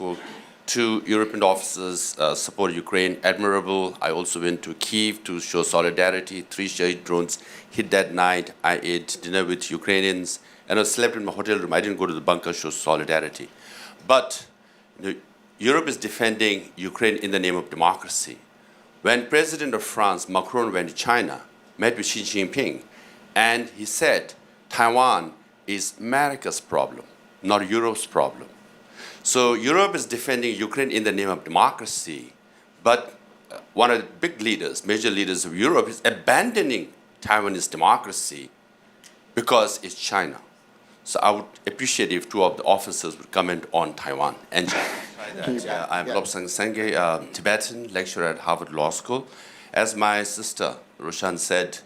Well, two European officers support Ukraine, admirable. I also went to Kyiv to show solidarity. 3 Shahid drones hit that night. I ate dinner with Ukrainians, and I slept in my hotel room. I didn't go to the bunker, show solidarity. But Europe is defending Ukraine in the name of democracy. When President of France, Macron, went to China, met with Xi Jinping, and he said, Taiwan is America's problem, not Europe's problem. So Europe is defending Ukraine in the name of democracy, but one of the big leaders, major leaders of Europe is abandoning Taiwanese democracy because it's China. So I would appreciate if two of the officers would comment on Taiwan and China. I'm Lobsang Sangay, Tibetan lecturer at Harvard Law School. As my sister Roshan said,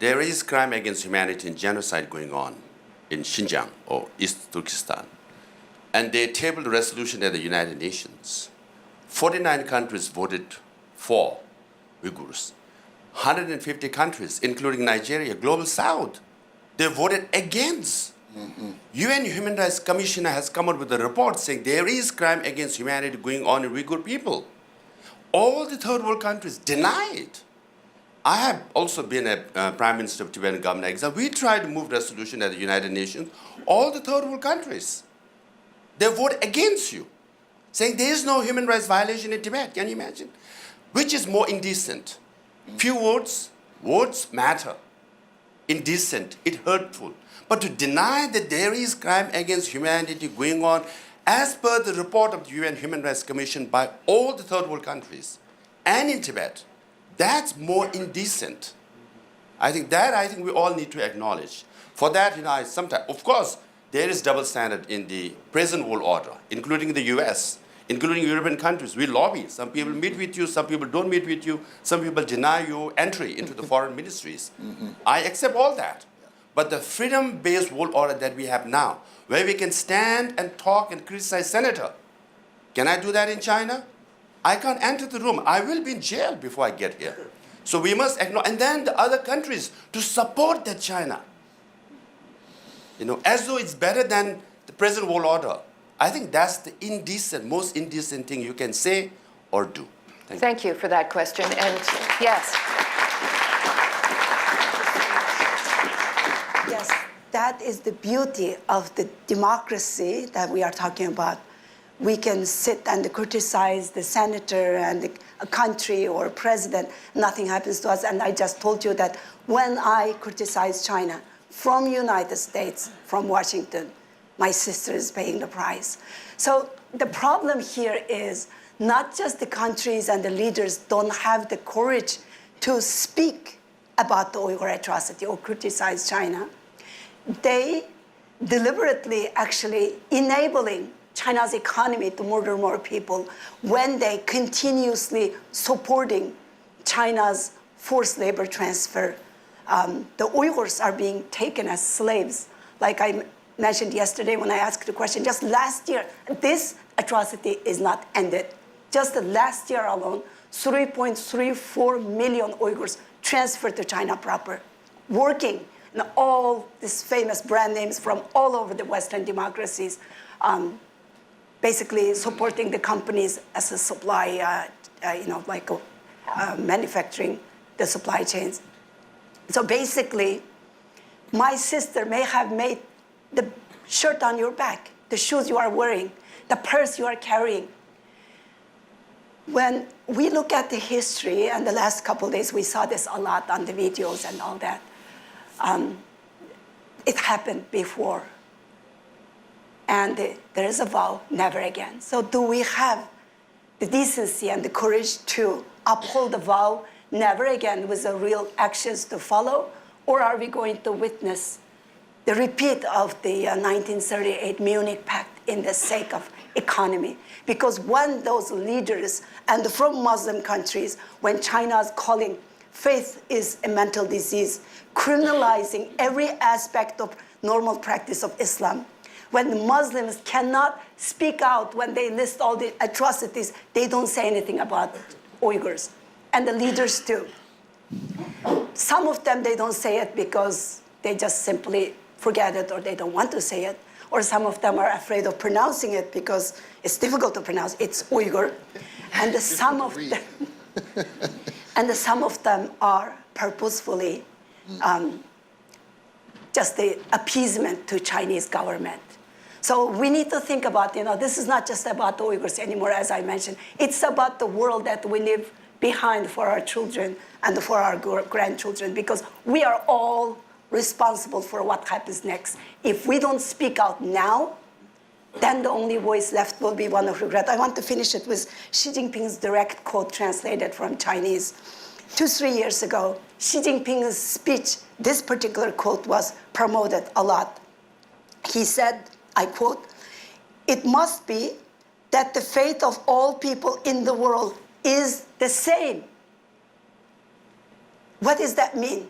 there is crime against humanity and genocide going on in Xinjiang or East Turkestan. And they tabled a resolution at the United Nations. 49 countries voted for Uyghurs. 150 countries, including Nigeria, Global South, they voted against. UN Human Rights Commissioner has come out with a report saying there is crime against humanity going on in Uyghur people. All the third world countries deny it. I have also been a Prime Minister of Tibetan government exam. We tried to move resolution at the United Nations. All the third world countries, they vote against you, saying there is no human rights violation in Tibet. Can you imagine? Which is more indecent? Few words, words matter. Indecent, it's hurtful. But to deny that there is crime against humanity going on, as per the report of the UN Human Rights Commission by all the third world countries and in Tibet, that's more indecent. I think we all need to acknowledge. For that, sometimes, of course, there is double standard in the present world order, including the US, including European countries. We lobby. Some people meet with you, some people don't meet with you, some people deny you entry into the foreign ministries. I accept all that. But the freedom-based world order that we have now, where we can stand and talk and criticize senator, can I do that in China? I can't enter the room. I will be in jail before I get here. So we must acknowledge, and then the other countries to support that China. As though it's better than the present world order. I think that's the most indecent thing you can say or do. Thank you for that question. And yes. Yes, that is the beauty of the democracy that we are talking about. We can sit and criticize the senator and a country or a president. Nothing happens to us. And I just told you that when I criticize China, from United States, from Washington, my sister is paying the price. So the problem here is not just the countries and the leaders don't have the courage to speak about the Uyghur atrocity or criticize China. They deliberately actually enabling China's economy to murder more people when they continuously supporting China's forced labor transfer. The Uyghurs are being taken as slaves. Like I mentioned yesterday when I asked the question, just last year, this atrocity is not ended. Just the last year alone, 3.34 million Uyghurs transferred to China proper, working in all these famous brand names from all over the Western democracies, basically supporting the companies as a supply, manufacturing the supply chains. So basically, my sister may have made the shirt on your back, the shoes you are wearing, the purse you are carrying. When we look at the history, and the last couple of days we saw this a lot on the videos and all that, it happened before. And there is a vow, never again. So do we have the decency and the courage to uphold the vow, never again, with the real actions to follow? Or are we going to witness the repeat of the 1938 Munich Pact in the sake of economy? Because when those leaders, and from Muslim countries, when China is calling faith is a mental disease, criminalizing every aspect of normal practice of Islam, when the Muslims cannot speak out, when they list all the atrocities, they don't say anything about Uyghurs. And the leaders too. Some of them, they don't say it because they just simply forget it or they don't want to say it. or some of them are afraid of pronouncing it because it's difficult to pronounce. It's Uyghur. And some of them, and some of them are purposefully just the appeasement to Chinese government. So we need to think about, this is not just about the Uyghurs anymore, as I mentioned. It's about the world that we leave behind for our children and for our grandchildren, because we are all responsible for what happens next. If we don't speak out now, then the only voice left will be one of regret. I want to finish it with Xi Jinping's direct quote translated from Chinese. 2-3 years ago, Xi Jinping's speech, this particular quote was promoted a lot. He said, I quote, "It must be that the fate of all people in the world is the same." What does that mean?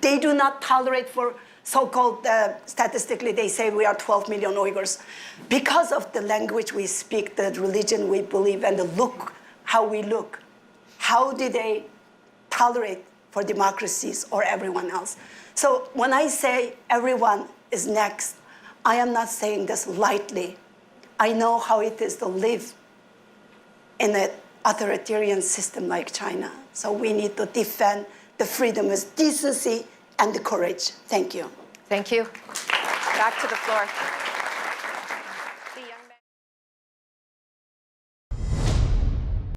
They do not tolerate for so-called, statistically, they say we are 12 million Uyghurs. Because of the language we speak, the religion we believe, and the look, how we look, how do they tolerate for democracies or everyone else? So when I say everyone is next, I am not saying this lightly. I know how it is to live in an authoritarian system like China. So we need to defend the freedom with decency and the courage. Thank you. Thank you. Back to the floor.